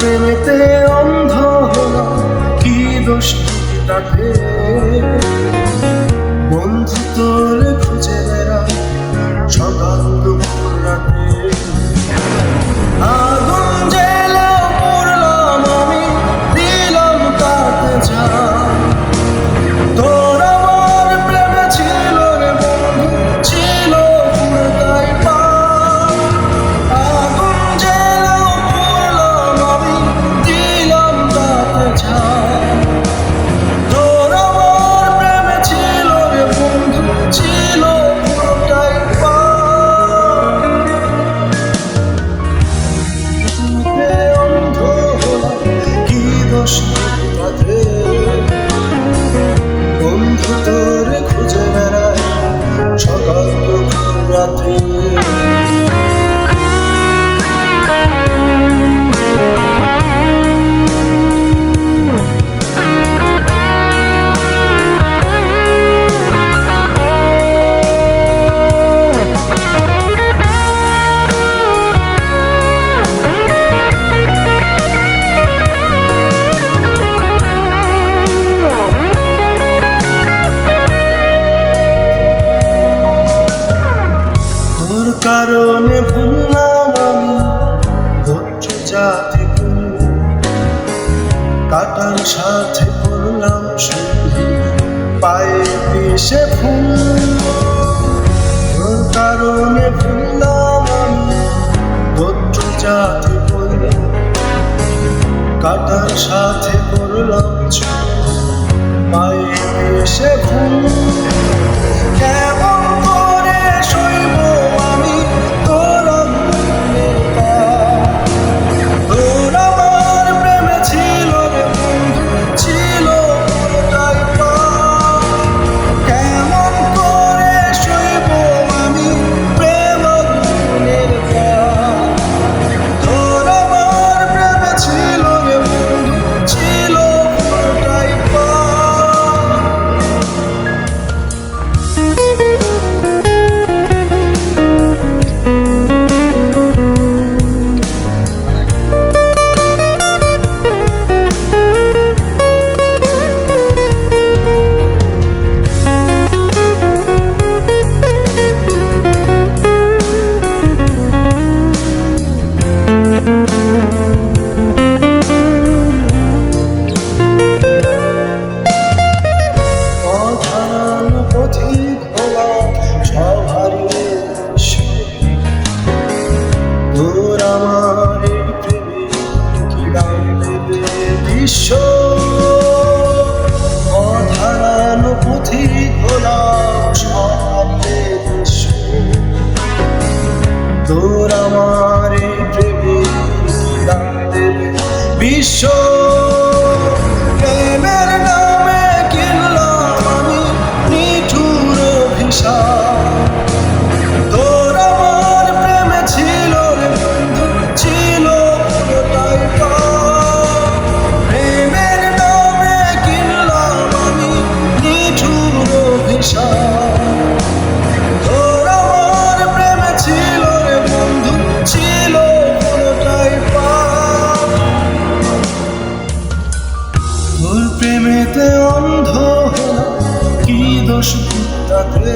প্রেমেতে অন্ধ হলাম, কি দোষ তাতে? বন্ধু তোর খুঁজে বেড়াই সকাল দুপুর রাতে। আগুন জেলে পড়লাম আমি, দিলাম তাতে জান। তোর আমার প্রেমে ছিল রে বন্ধু, ছিল পুরোটাই পান। আগুন জেলে পড়লাম আমি, দিলাম তাতে জান। তোর আমার প্রেমে ছিল রে বন্ধু, ছিল পুরোটাই পান। অন্ধ হলাম, কি দোষ তাতে? বন্ধু তোর খুঁজে বেড়াই সকাল দুপুর রাতে। তোর কারণে ভুললাম আমি ধৈর্য জাতি ফুল, কাটার সাথে করলাম শুধু পায়ে পিষে ফুল। তোর কারণে ভুললাম আমি ধৈর্য জাতি ফুল, কাটার সাথে করলাম পায়ে পিষে ফুল। কেমন করে সইব আমি তোর অন্তরের পাপ? তোর আমার প্রেমে ছিল রে বন্ধু, ছিল পুরোটাই পাপ। কেমন করে সইব আমি প্রেম অন্তরের পাপ? তোর আমার প্রেমে ছিল রে বন্ধু, ছিল পুরোটাই পাপ। অধান পথিক হলাম সব হারিয়ে এসে। তোর আমার এই প্রেমে কি দাম দেবে বিশ্ব? অধান পথিক হলাম সব হারিয়ে এসে। তোর আমার এই প্রেমে কি দাম দেবে বিশ্ব? প্রেমের নামে কিনলাম আমি নিঠুর অভিশাপ। তোর আমার প্রেমে ছিল রে বন্ধু, ছিল পুরোটাই পাপ। প্রেমের নামে কিনলাম আমি নিঠুর অভিশাপ। তোর আমার প্রেমে ছিল রে বন্ধু, ছিল পুরোটাই পাপ। তোর প্রেমেতে অন্ধ হলাম, কি দোষ তাতে?